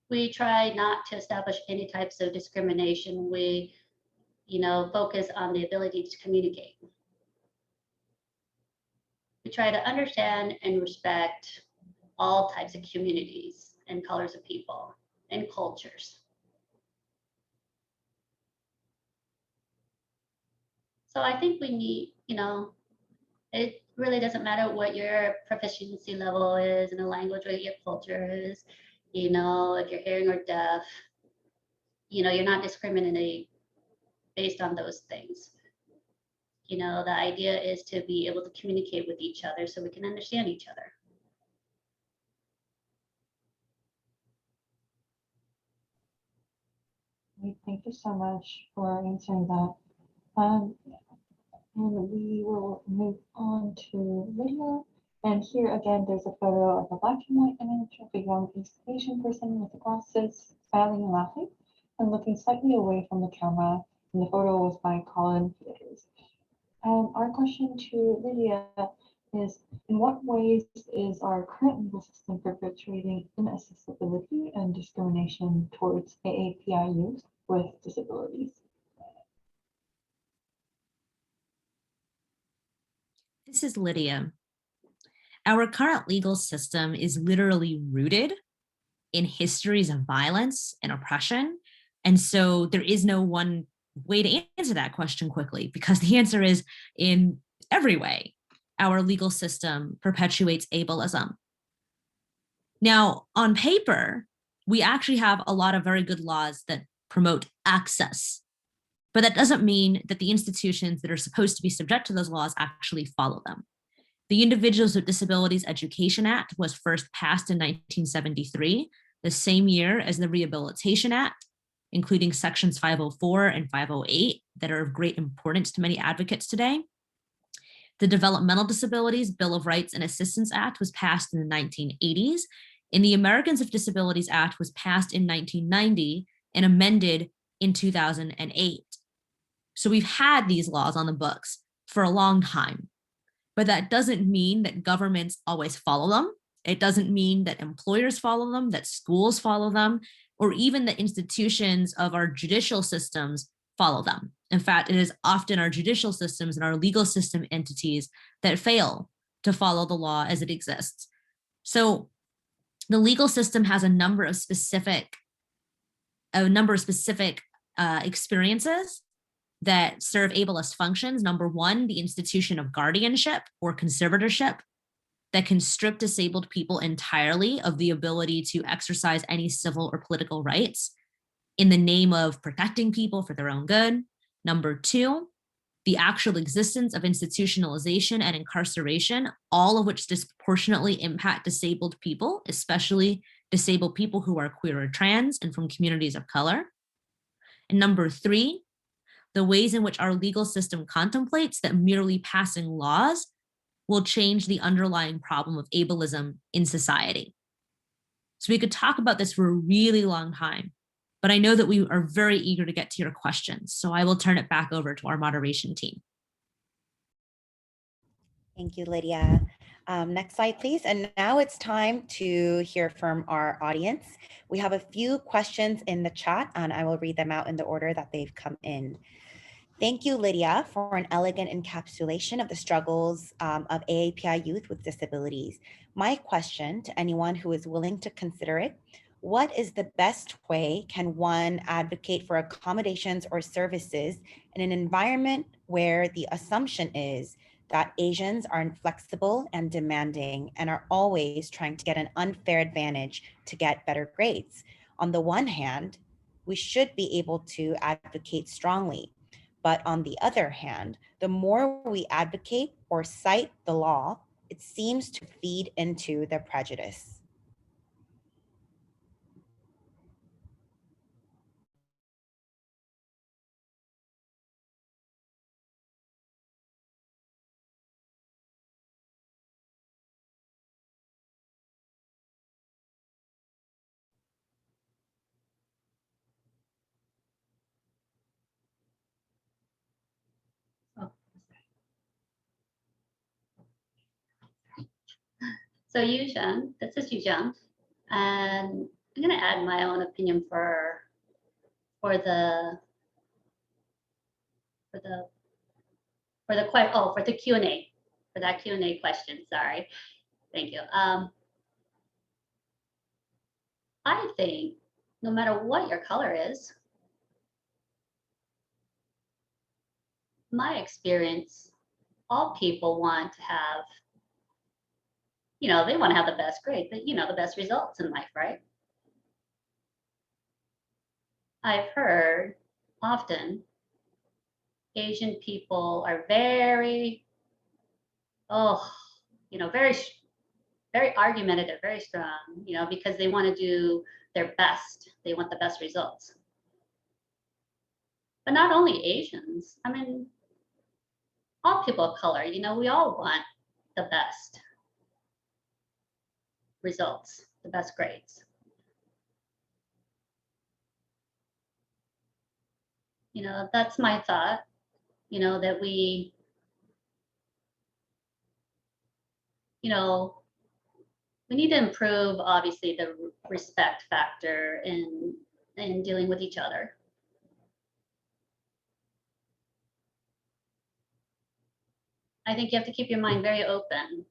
we try not to establish any types of discrimination. We, focus on the ability to communicate. We try to understand and respect all types of communities and colors of people and cultures. So I think we need, it really doesn't matter what your proficiency level is in a language, what your culture is, if you're hearing or deaf, you're not discriminating based on those things. The idea is to be able to communicate with each other so we can understand each other. Thank you so much for answering that. And we will move on to Lydia. And here again, there's a photo of a black and white image of a young East Asian person with glasses, smiling and laughing, and looking slightly away from the camera. And the photo was by Colin Peters. Our question to Lydia is, in what ways is our current legal system perpetuating inaccessibility and discrimination towards AAPI youth with disabilities? This is Lydia. Our current legal system is literally rooted in histories of violence and oppression. And so there is no one way to answer that question quickly, because the answer is in every way. Our legal system perpetuates ableism. Now, on paper, we actually have a lot of very good laws that promote access, but that doesn't mean that the institutions that are supposed to be subject to those laws actually follow them. The Individuals with Disabilities Education Act was first passed in 1973, the same year as the Rehabilitation Act, including sections 504 and 508 that are of great importance to many advocates today. The Developmental Disabilities Bill of Rights and Assistance Act was passed in the 1980s, and the Americans with Disabilities Act was passed in 1990 and amended in 2008. So we've had these laws on the books for a long time, but that doesn't mean that governments always follow them. It doesn't mean that employers follow them, that schools follow them, or even the institutions of our judicial systems follow them. In fact, it is often our judicial systems and our legal system entities that fail to follow the law as it exists. So the legal system has a number of specific experiences that serve ableist functions. Number one, the institution of guardianship or conservatorship that can strip disabled people entirely of the ability to exercise any civil or political rights in the name of protecting people for their own good. Number two, the actual existence of institutionalization and incarceration, all of which disproportionately impact disabled people, especially disabled people who are queer or trans and from communities of color. And number three, the ways in which our legal system contemplates that merely passing laws will change the underlying problem of ableism in society. So we could talk about this for a really long time, but I know that we are very eager to get to your questions. So I will turn it back over to our moderation team. Thank you, Lydia. Next slide, please. And now it's time to hear from our audience. We have a few questions in the chat, and I will read them out in the order that they've come in. Thank you, Lydia, for an elegant encapsulation of the struggles of AAPI youth with disabilities. My question to anyone who is willing to consider it: what is the best way can one advocate for accommodations or services in an environment where the assumption is that Asians are inflexible and demanding and are always trying to get an unfair advantage to get better grades? On the one hand, we should be able to advocate strongly. But on the other hand, the more we advocate or cite the law, it seems to feed into the prejudice. So Yuzheng, this is Yuzheng, and I'm going to add my own opinion for the Q&A, for that Q&A question. Sorry, thank you. I think no matter what your color is, my experience, all people want to have, they want to have the best grade, the best results in life, right? I've heard often Asian people are very, very argumentative, very strong, because they want to do their best. They want the best results. But not only Asians, I mean, all people of color, we all want the best results, the best grades. That's my thought, that we, we need to improve, obviously, the respect factor in dealing with each other. I think you have to keep your mind very open.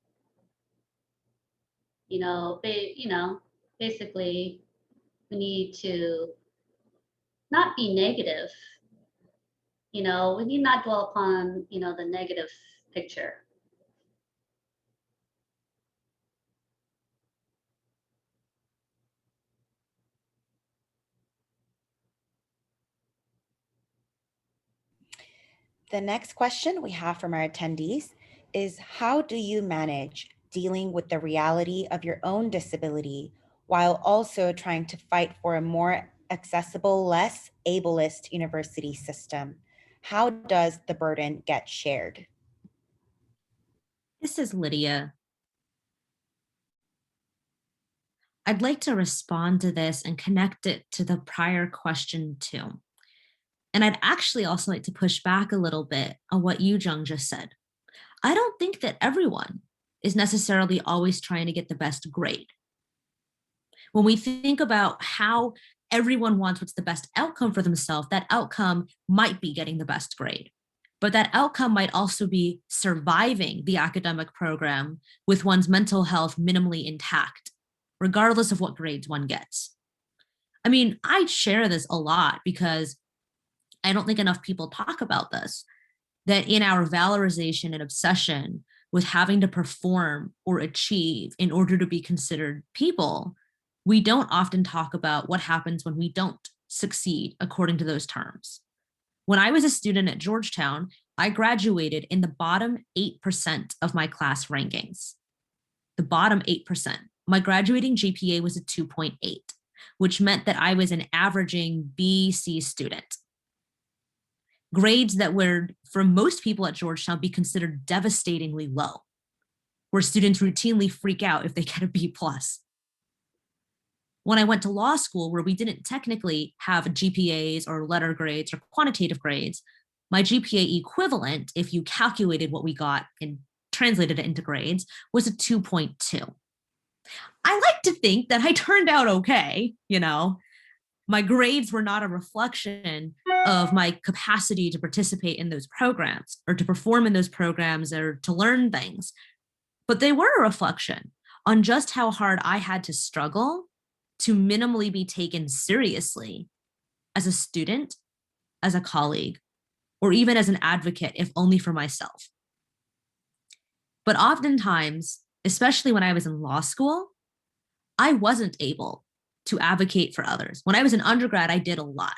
Basically, we need to not be negative. We need not dwell upon, the negative picture. The next question we have from our attendees is, how do you manage dealing with the reality of your own disability while also trying to fight for a more accessible, less ableist university system? How does the burden get shared? This is Lydia. I'd like to respond to this and connect it to the prior question too. And I'd actually also like to push back a little bit on what Yuzheng just said. I don't think that everyone is necessarily always trying to get the best grade. When we think about how everyone wants what's the best outcome for themselves, that outcome might be getting the best grade. But that outcome might also be surviving the academic program with one's mental health minimally intact, regardless of what grades one gets. I mean, I share this a lot because I don't think enough people talk about this, that in our valorization and obsession with having to perform or achieve in order to be considered people, we don't often talk about what happens when we don't succeed according to those terms. When I was a student at Georgetown, I graduated in the bottom 8% of my class rankings. The bottom 8%. My graduating GPA was a 2.8, which meant that I was an averaging B/C student. Grades that would, for most people at Georgetown, be considered devastatingly low, where students routinely freak out if they get a B+. When I went to law school, where we didn't technically have GPAs or letter grades or quantitative grades, my GPA equivalent, if you calculated what we got and translated it into grades, was a 2.2. I like to think that I turned out okay, you know. My grades were not a reflection of my capacity to participate in those programs or to perform in those programs or to learn things, but they were a reflection on just how hard I had to struggle to minimally be taken seriously as a student, as a colleague, or even as an advocate, if only for myself. But oftentimes, especially when I was in law school, I wasn't able to advocate for others. When I was an undergrad, I did a lot.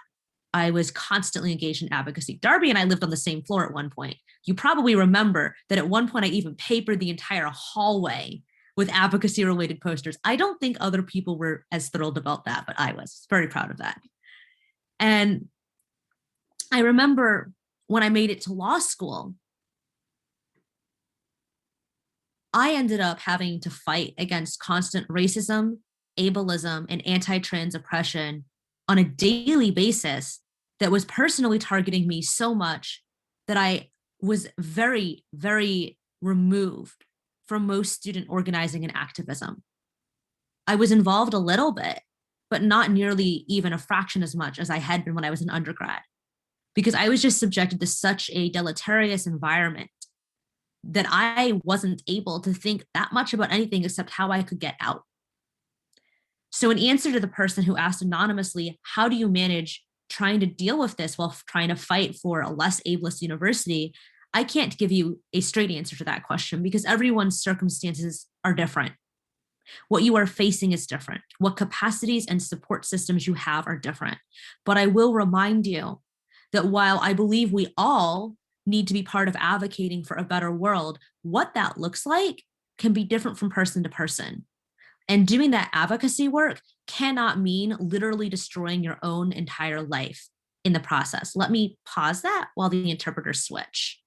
I was constantly engaged in advocacy. Darby and I lived on the same floor at one point. You probably remember that at one point I even papered the entire hallway with advocacy related posters. I don't think other people were as thrilled about that, but I was very proud of that. And I remember when I made it to law school, I ended up having to fight against constant racism, ableism, and anti-trans oppression on a daily basis that was personally targeting me so much that I was very, very removed from most student organizing and activism. I was involved a little bit, but not nearly even a fraction as much as I had been when I was an undergrad, because I was just subjected to such a deleterious environment that I wasn't able to think that much about anything except how I could get out. So in answer to the person who asked anonymously, how do you manage trying to deal with this while trying to fight for a less ableist university? I can't give you a straight answer to that question because everyone's circumstances are different. What you are facing is different. What capacities and support systems you have are different. But I will remind you that while I believe we all need to be part of advocating for a better world, what that looks like can be different from person to person. And doing that advocacy work cannot mean literally destroying your own entire life in the process. Let me pause that while the interpreters switch.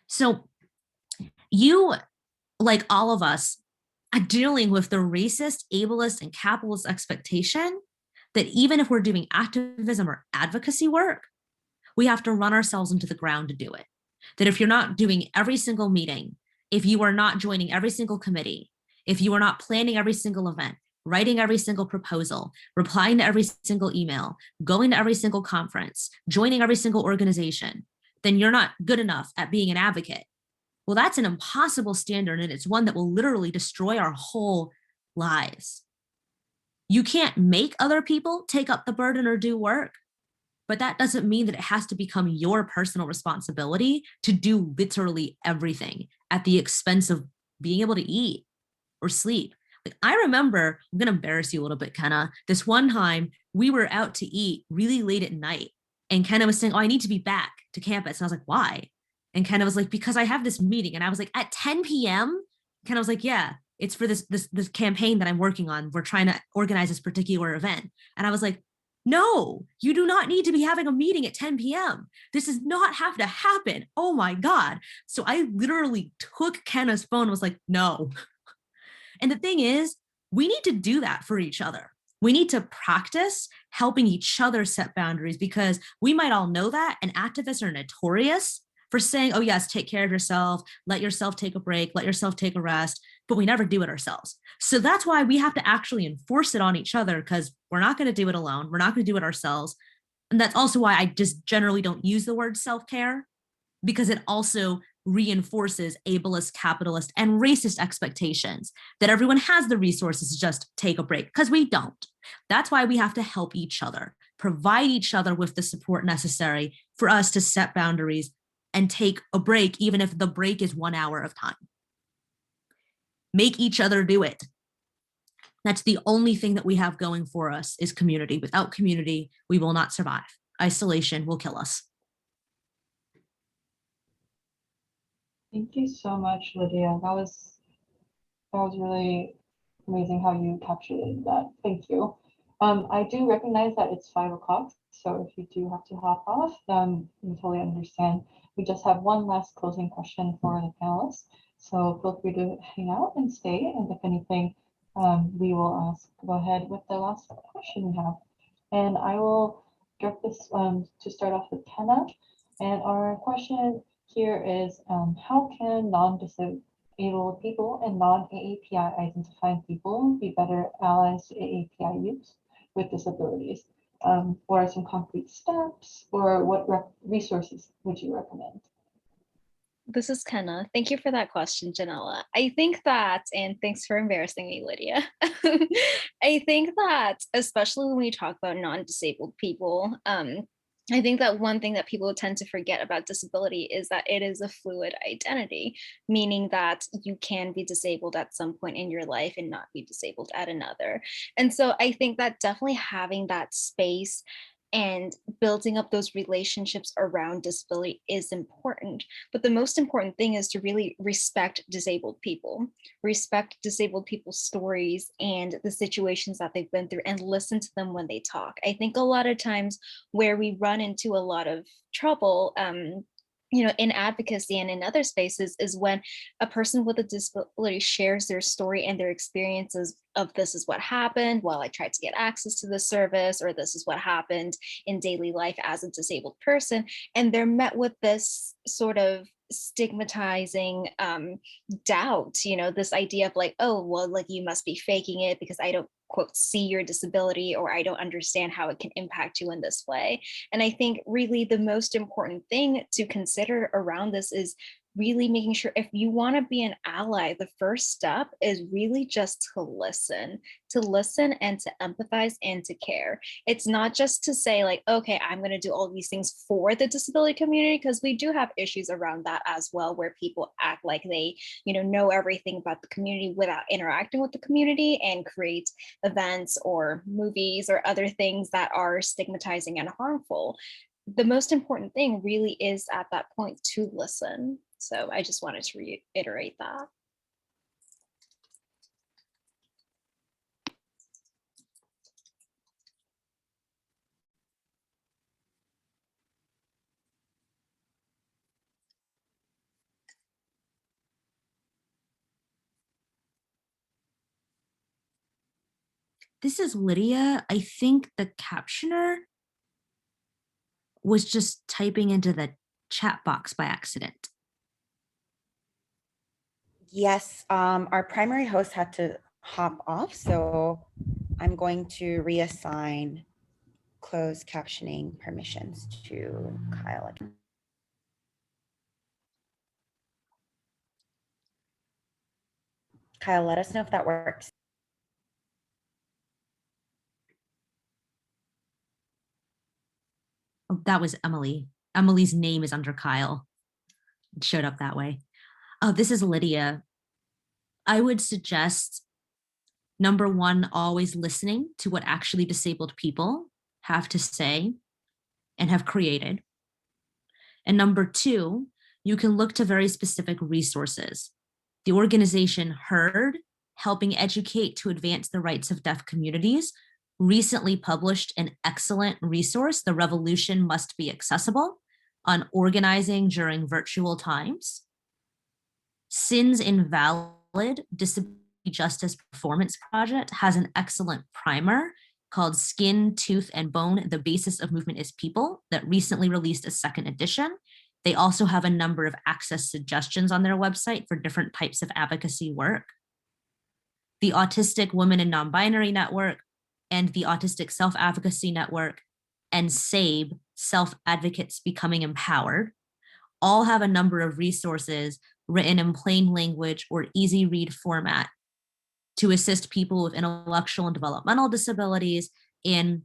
So you, like all of us, are dealing with the racist, ableist, and capitalist expectation that even if we're doing activism or advocacy work, we have to run ourselves into the ground to do it. That if you're not doing every single meeting, if you are not joining every single committee, if you are not planning every single event, writing every single proposal, replying to every single email, going to every single conference, joining every single organization, then you're not good enough at being an advocate. Well, that's an impossible standard, and it's one that will literally destroy our whole lives. You can't make other people take up the burden or do work, but that doesn't mean that it has to become your personal responsibility to do literally everything at the expense of being able to eat or sleep. Like, I remember, I'm going to embarrass you a little bit, Kenna. This one time we were out to eat really late at night, and Kenna was saying, oh, I need to be back to campus. And I was like, why? And Kenna was like, because I have this meeting. And I was like, at 10 p.m.? Kenna was like, yeah, it's for this campaign that I'm working on. We're trying to organize this particular event. And I was like, no, you do not need to be having a meeting at 10 p.m. This does not have to happen. Oh my God. So I literally took Kenna's phone and was like, no. And the thing is, we need to do that for each other. We need to practice helping each other set boundaries, because we might all know that, and activists are notorious for saying, oh yes, take care of yourself, let yourself take a break, let yourself take a rest, but we never do it ourselves. So that's why we have to actually enforce it on each other, because we're not going to do it alone. We're not going to do it ourselves. And that's also why I just generally don't use the word self-care, because it also reinforces ableist, capitalist, and racist expectations that everyone has the resources to just take a break, because we don't. That's why we have to help each other, provide each other with the support necessary for us to set boundaries and take a break, even if the break is 1 hour of time. Make each other do it. That's the only thing that we have going for us is community. Without community, we will not survive. Isolation will kill us. Thank you so much, Lydia. That was really amazing how you captured that. Thank you. I do recognize that it's 5 o'clock, so if you do have to hop off, we totally understand. We just have one last closing question for the panelists, so feel free to hang out and stay, and if anything, we will go ahead with the last question we have. And I will direct this to start off with Kenna, and our question here is, how can non-disabled people and non-AAPI identifying people be better allies to AAPI youth with disabilities? What are some concrete steps, or what resources would you recommend? This is Kenna. Thank you for that question, Janella. I think that, and thanks for embarrassing me, Lydia. I think that, especially when we talk about non-disabled people, I think that one thing that people tend to forget about disability is that it is a fluid identity, meaning that you can be disabled at some point in your life and not be disabled at another. And so I think that definitely having that space and building up those relationships around disability is important. But the most important thing is to really respect disabled people's stories and the situations that they've been through, and listen to them when they talk. I think a lot of times where we run into a lot of trouble, in advocacy and in other spaces, is when a person with a disability shares their story and their experiences of, this is what happened while I tried to get access to the service, or this is what happened in daily life as a disabled person. And they're met with this sort of stigmatizing doubt, this idea of like, oh, well, like you must be faking it because I don't, quote, see your disability, or I don't understand how it can impact you in this way. And I think really the most important thing to consider around this is really making sure, if you want to be an ally, the first step is really just to listen and to empathize and to care. It's not just to say like, okay, I'm going to do all these things for the disability community, because we do have issues around that as well, where people act like they, know everything about the community without interacting with the community, and create events or movies or other things that are stigmatizing and harmful. The most important thing really is at that point to listen. So I just wanted to reiterate that. This is Lydia. I think the captioner was just typing into the chat box by accident. Yes, our primary host had to hop off, so I'm going to reassign closed captioning permissions to Kyle again. Kyle, let us know if that works. Oh, that was Emily. Emily's name is under Kyle. It showed up that way. Oh, this is Lydia. I would suggest, number one, always listening to what actually disabled people have to say and have created. And number two, you can look to very specific resources. The organization HEARD, helping educate to advance the rights of deaf communities, recently published an excellent resource, The Revolution Must Be Accessible, on organizing during virtual times. SIN's Invalid Disability Justice Performance Project has an excellent primer called Skin, Tooth, and Bone, The Basis of Movement is People, that recently released a second edition. They also have a number of access suggestions on their website for different types of advocacy work. The Autistic Women and Non-Binary Network and the Autistic Self-Advocacy Network and SABE, Self-Advocates Becoming Empowered, all have a number of resources written in plain language or easy read format to assist people with intellectual and developmental disabilities in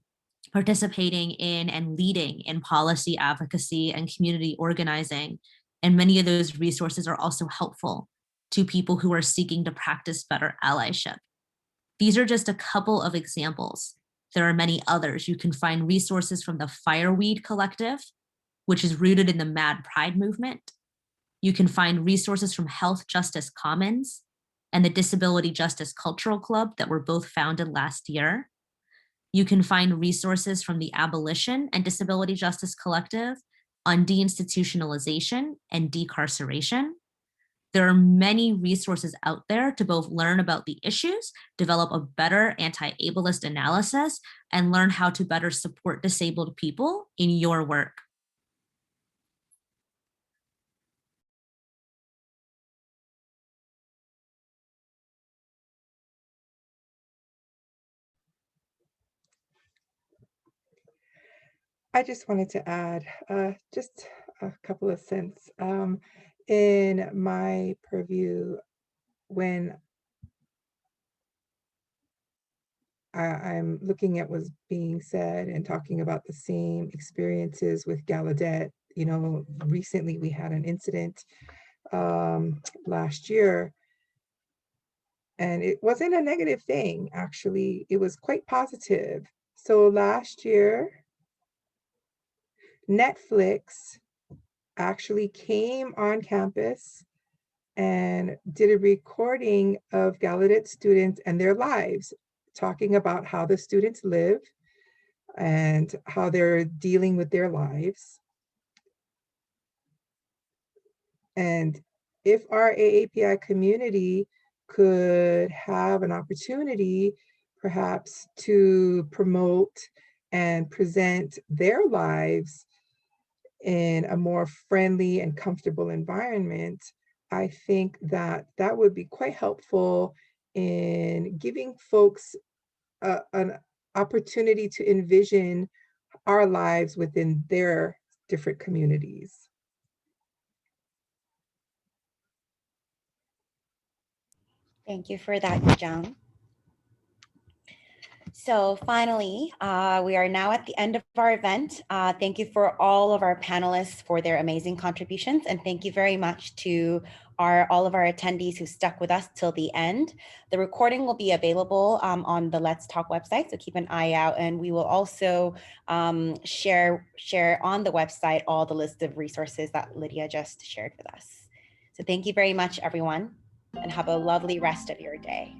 participating in and leading in policy advocacy and community organizing. And many of those resources are also helpful to people who are seeking to practice better allyship. These are just a couple of examples. There are many others. You can find resources from the Fireweed Collective, which is rooted in the Mad Pride movement. You can find resources from Health Justice Commons and the Disability Justice Cultural Club that were both founded last year. You can find resources from the Abolition and Disability Justice Collective on deinstitutionalization and decarceration. There are many resources out there to both learn about the issues, develop a better anti-ableist analysis, and learn how to better support disabled people in your work. I just wanted to add just a couple of cents. In my purview, when I'm looking at what's being said and talking about the same experiences with Gallaudet, you know, recently we had an incident last year, and it wasn't a negative thing, actually. It was quite positive. So last year, Netflix actually came on campus and did a recording of Gallaudet students and their lives, talking about how the students live and how they're dealing with their lives. And if our AAPI community could have an opportunity perhaps to promote and present their lives in a more friendly and comfortable environment, I think that that would be quite helpful in giving folks an opportunity to envision our lives within their different communities. Thank you for that, Yujang. So finally, we are now at the end of our event. Thank you for all of our panelists for their amazing contributions. And thank you very much to all of our attendees who stuck with us till the end. The recording will be available on the Let's Talk website, so keep an eye out. And we will also share on the website all the list of resources that Lydia just shared with us. So thank you very much, everyone, and have a lovely rest of your day.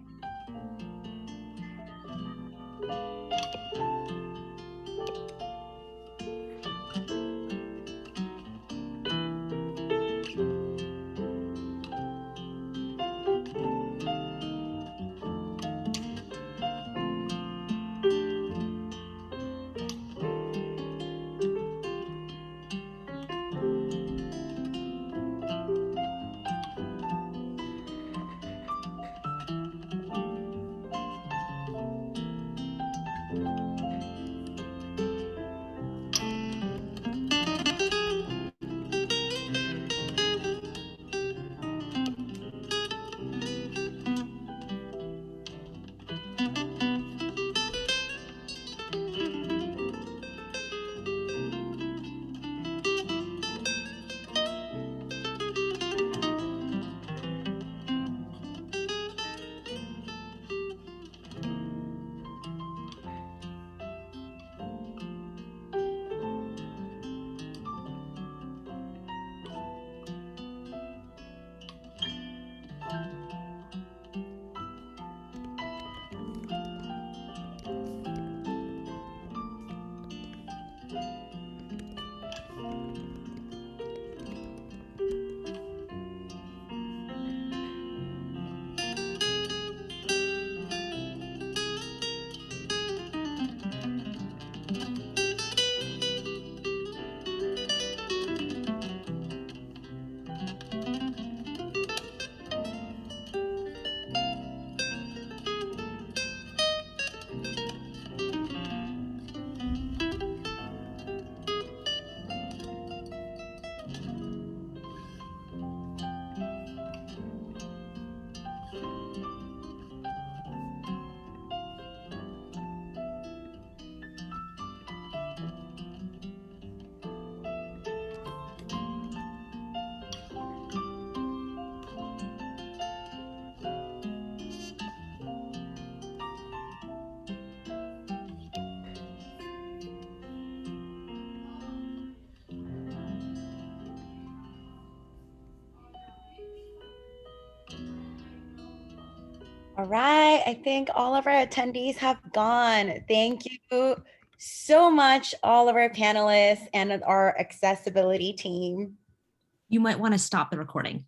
All right, I think all of our attendees have gone. Thank you so much, all of our panelists and our accessibility team. You might want to stop the recording.